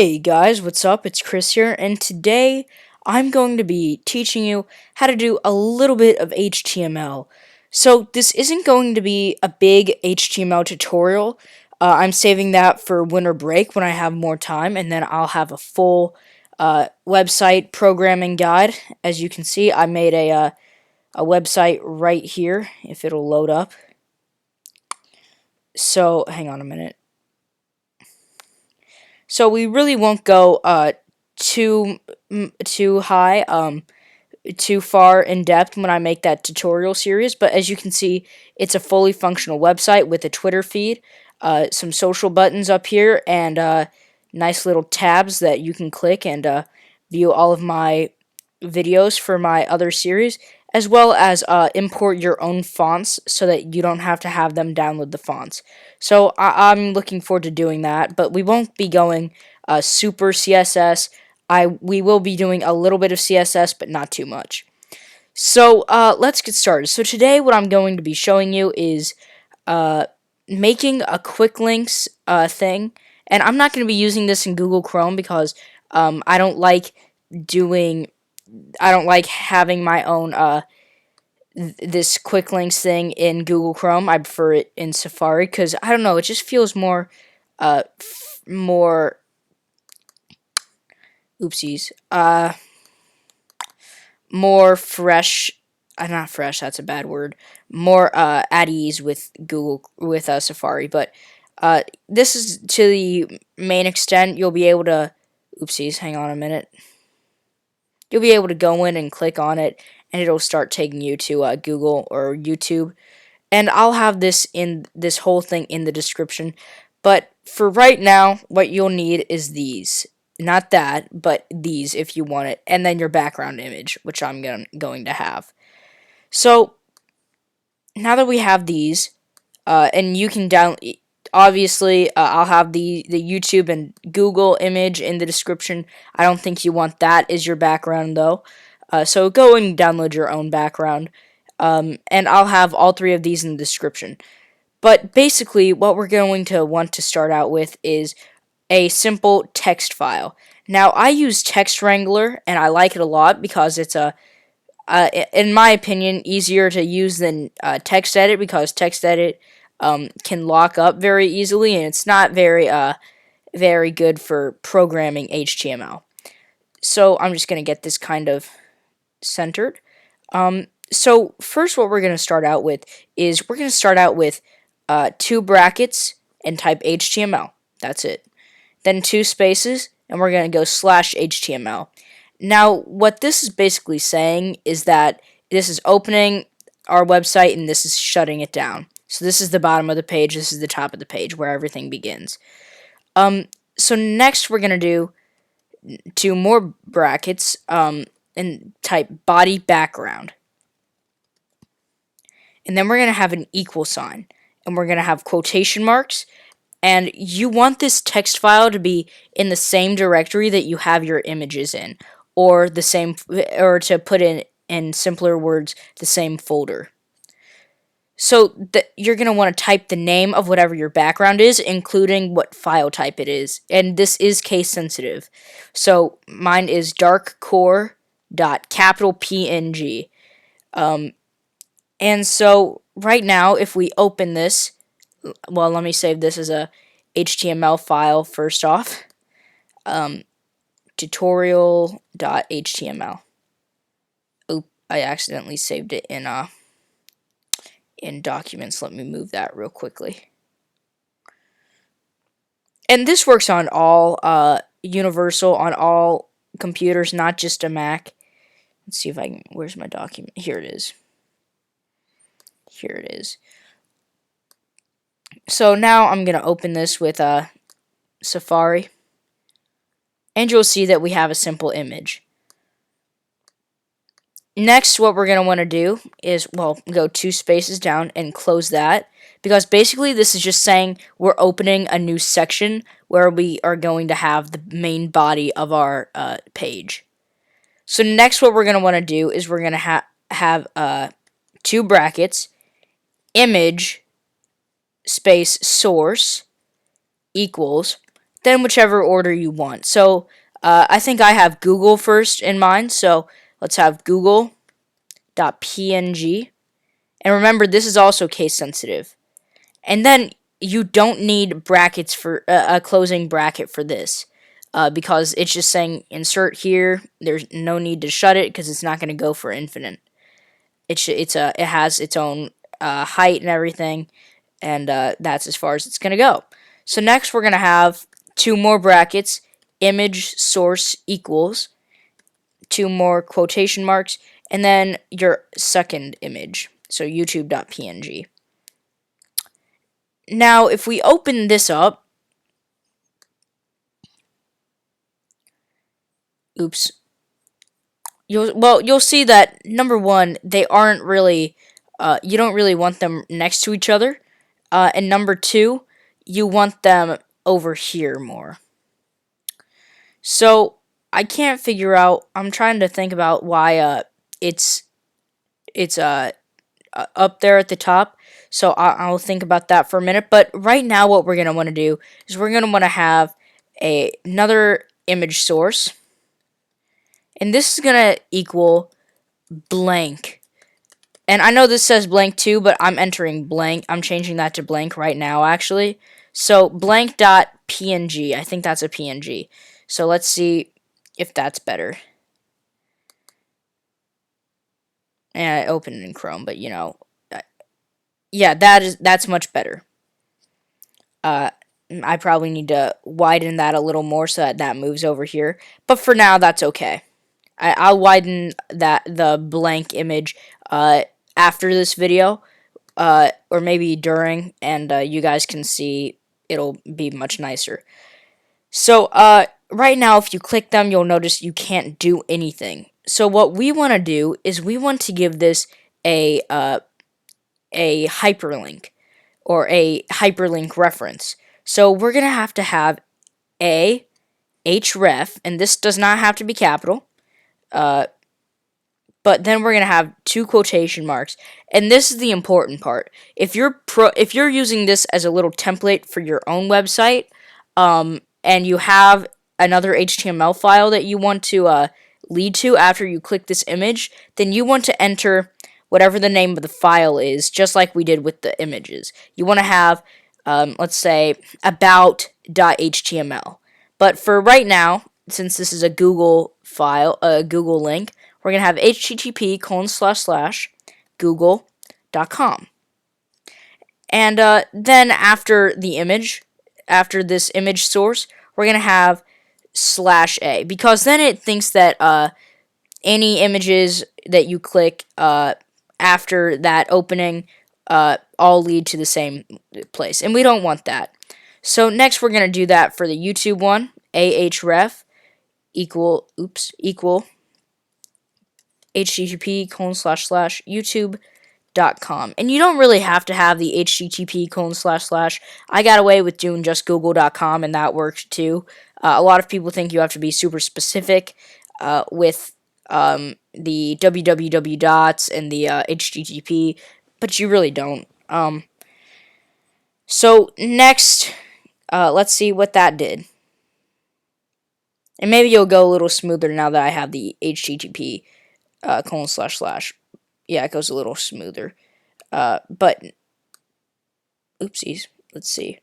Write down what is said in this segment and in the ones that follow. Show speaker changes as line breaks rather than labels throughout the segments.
Hey guys, what's up? It's Chris here, and today I'm going to be teaching you how to do a little bit of HTML. So this isn't going to be a big HTML tutorial. I'm saving that for winter break when I have more time, and then I'll have a full website programming guide. As you can see, I made a website right here, if it'll load up. So, hang on a minute. So we really won't go too high, too far in depth when I make that tutorial series. But as you can see, it's a fully functional website with a Twitter feed, some social buttons up here, and nice little tabs that you can click and view all of my videos for my other series, as well as import your own fonts so that you don't have to have them download the fonts. So I'm looking forward to doing that, but we won't be going super CSS. We will be doing a little bit of CSS, but not too much. So let's get started. So today what I'm going to be showing you is making a quick links thing, and I'm not going to be using this in Google Chrome because I don't like having my own this quick links thing in Google Chrome. I prefer it in Safari because I don't know, it just feels more more oopsies more fresh. Not fresh, that's a bad word. More at ease with Safari, but this is to the main extent. You'll be able to oopsies, hang on a minute. You'll be able to go in and click on it, and it'll start taking you to Google or YouTube. And I'll have this whole thing in the description. But for right now, what you'll need is these. Not that, but these if you want it. And then your background image, which I'm going to have. So, now that we have these, and you can obviously, I'll have the YouTube and Google image in the description. I don't think you want that as your background, though. So go and download your own background. And I'll have all three of these in the description. But basically, what we're going to want to start out with is a simple text file. Now, I use Text Wrangler, and I like it a lot because it's in my opinion, easier to use than TextEdit, because TextEdit can lock up very easily, and it's not very good for programming HTML. So I'm just going to get this kind of centered. So first, what we're going to start out with is two brackets and type HTML. That's it. Then two spaces, and we're going to go /HTML. Now, what this is basically saying is that this is opening our website and this is shutting it down. So this is the bottom of the page, this is the top of the page where everything begins. So next we're going to do two more brackets and type body background. And then we're going to have an equal sign. And we're going to have quotation marks. And you want this text file to be in the same directory that you have your images in, or to put in simpler words, the same folder. So you're going to want to type the name of whatever your background is, including what file type it is. And this is case sensitive. So mine is darkcore.png. And so right now, if we open this, well, let me save this as a HTML file first off. Tutorial.html. Oop, I accidentally saved it in documents. Let me move that real quickly. And this works on all universal on all computers, not just a Mac. Let's see if I can. Where's my document? Here it is. Here it is. So now I'm going to open this with Safari, and you'll see that we have a simple image. Next, what we're going to want to do is, well, go two spaces down and close that, because basically this is just saying we're opening a new section where we are going to have the main body of our page. So next, what we're going to want to do is we're going to have two brackets, image space source equals then whichever order you want. So I think I have Google first in mind, so let's have google.png. And remember, this is also case sensitive. And then you don't need brackets for a closing bracket for this. Because it's just saying insert here. There's no need to shut it because it's not going to go for infinite. It has its own height and everything, and that's as far as it's going to go. So next we're going to have two more brackets, image source equals, two more quotation marks, and then your second image, so youtube.png. Now if we open this up, oops, you'll see that number one, they aren't really, you don't really want them next to each other, and number two, you want them over here more. So I can't figure out. I'm trying to think about why it's up there at the top. So I'll think about that for a minute. But right now, what we're gonna want to do is we're gonna want to have another image source, and this is gonna equal blank. And I know this says blank too, but I'm entering blank. I'm changing that to blank right now, actually. So blank.png. I think that's a PNG. So let's see if that's better. And I opened it in Chrome, but yeah, that's much better. I probably need to widen that a little more so that moves over here. But for now, that's okay. I'll widen the blank image after this video, or maybe during, and you guys can see it'll be much nicer. So right now, if you click them, you'll notice you can't do anything. So what we want to do is we want to give this a hyperlink or a hyperlink reference. So we're going to have a href, and this does not have to be capital, but then we're going to have two quotation marks, and this is the important part. If you're using this as a little template for your own website, and you have another HTML file that you want to lead to after you click this image, then you want to enter whatever the name of the file is, just like we did with the images. You want to have, let's say, about.html. But for right now, since this is a Google file, a Google link, we're going to have http://google.com. And then after the image, after this image source, we're going to have /a, because then it thinks that any images that you click after that opening all lead to the same place, and we don't want that. So next we're going to do that for the YouTube one, ahref equal http://youtube.com. And you don't really have to have the http://. I got away with doing just google.com, and that worked too. A lot of people think you have to be super specific with the www dots and the http, but you really don't. So next, let's see what that did. And maybe you'll go a little smoother now that I have the http://. Yeah, it goes a little smoother. But oopsies. Let's see.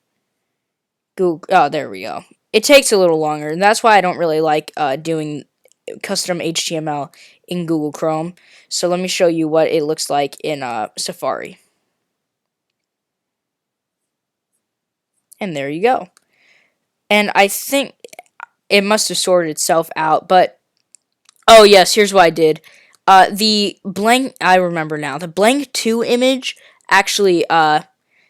Google. Oh, there we go. It takes a little longer, and that's why I don't really like doing custom HTML in Google Chrome. So let me show you what it looks like in Safari. And there you go. And I think it must have sorted itself out, but oh yes, here's what I did. The blank, I remember now, the blank 2 image actually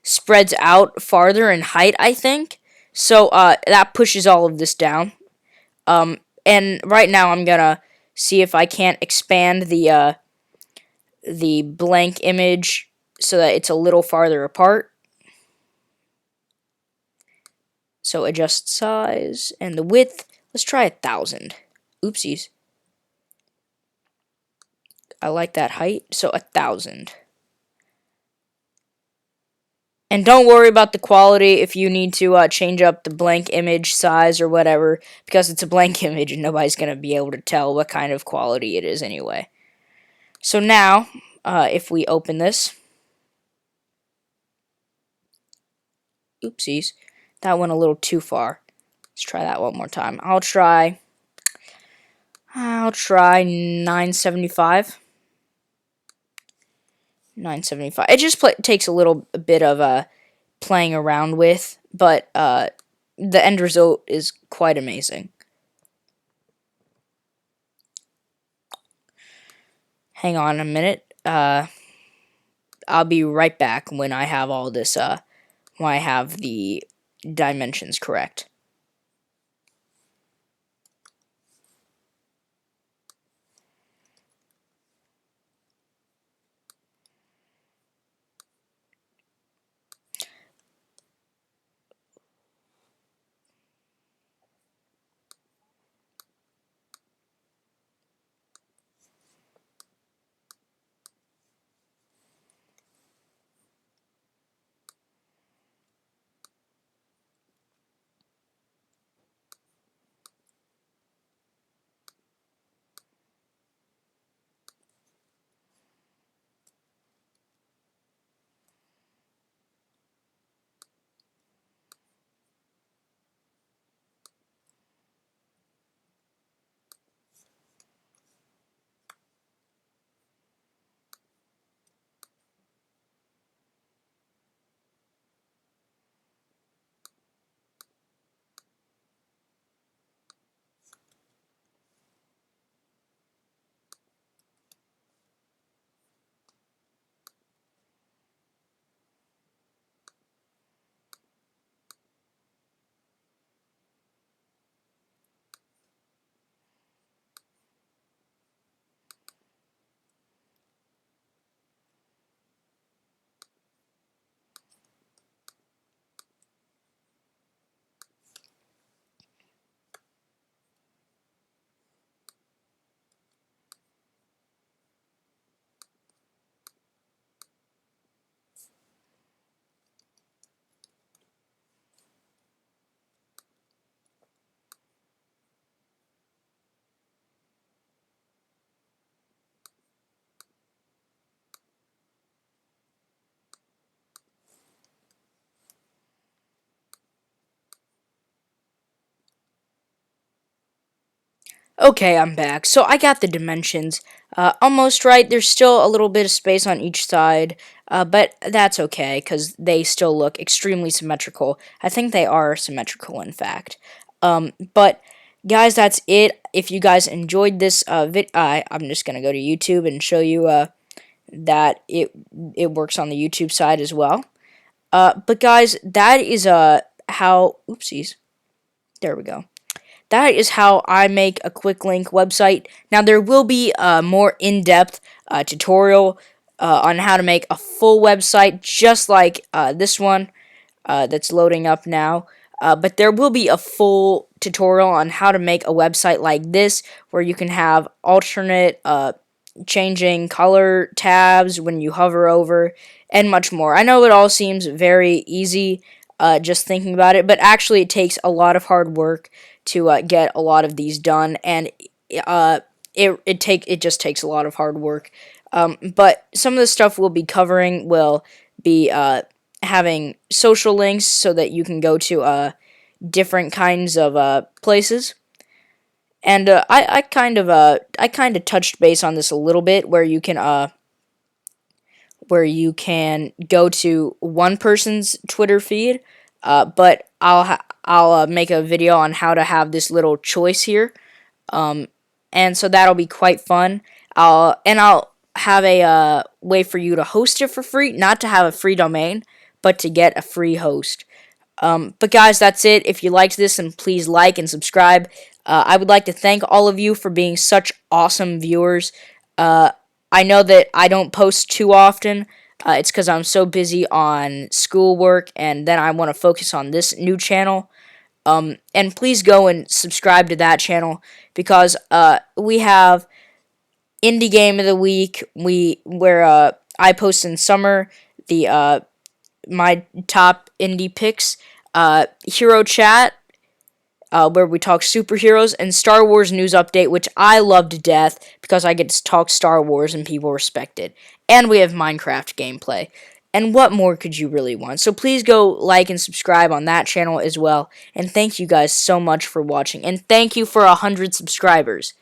spreads out farther in height, I think. So that pushes all of this down. And right now I'm gonna see if I can't expand the blank image so that it's a little farther apart. So adjust size and the width. Let's try 1,000. Oopsies. I like that height, so 1,000. And don't worry about the quality if you need to change up the blank image size or whatever, because it's a blank image and nobody's going to be able to tell what kind of quality it is anyway. So now, if we open this, oopsies, that went a little too far. Let's try that one more time. I'll try 975. 975. It just takes a little bit of playing around with, but the end result is quite amazing. Hang on a minute. I'll be right back when I have all this. When I have the dimensions correct. Okay, I'm back. So I got the dimensions almost right. There's still a little bit of space on each side, but that's okay because they still look extremely symmetrical. I think they are symmetrical, in fact. But guys, that's it. If you guys enjoyed this I'm just gonna go to YouTube and show you that it works on the YouTube side as well. But guys, that is how. Oopsies. There we go. That is how I make a quick link website. Now, there will be a more in-depth tutorial on how to make a full website, just like this one that's loading up now. But there will be a full tutorial on how to make a website like this, where you can have alternate changing color tabs when you hover over, and much more. I know it all seems very easy just thinking about it, but actually it takes a lot of hard work to get a lot of these done, and uh, it just takes a lot of hard work. But some of the stuff we'll be covering will be having social links so that you can go to different kinds of places. And I kind of touched base on this a little bit, where you can go to one person's Twitter feed, but I'll make a video on how to have this little choice here, and so that'll be quite fun. I'll have a way for you to host it for free, not to have a free domain, but to get a free host. But guys, that's it. If you liked this, then please like and subscribe. I would like to thank all of you for being such awesome viewers. Uh, I know that I don't post too often. It's because I'm so busy on schoolwork, and then I want to focus on this new channel. And please go and subscribe to that channel because we have indie game of the week. Where I post in summer the my top indie picks, Hero Chat, where we talk superheroes, and Star Wars News Update, which I love to death because I get to talk Star Wars and people respect it. And we have Minecraft gameplay. And what more could you really want? So please go like and subscribe on that channel as well. And thank you guys so much for watching. And thank you for 100 subscribers.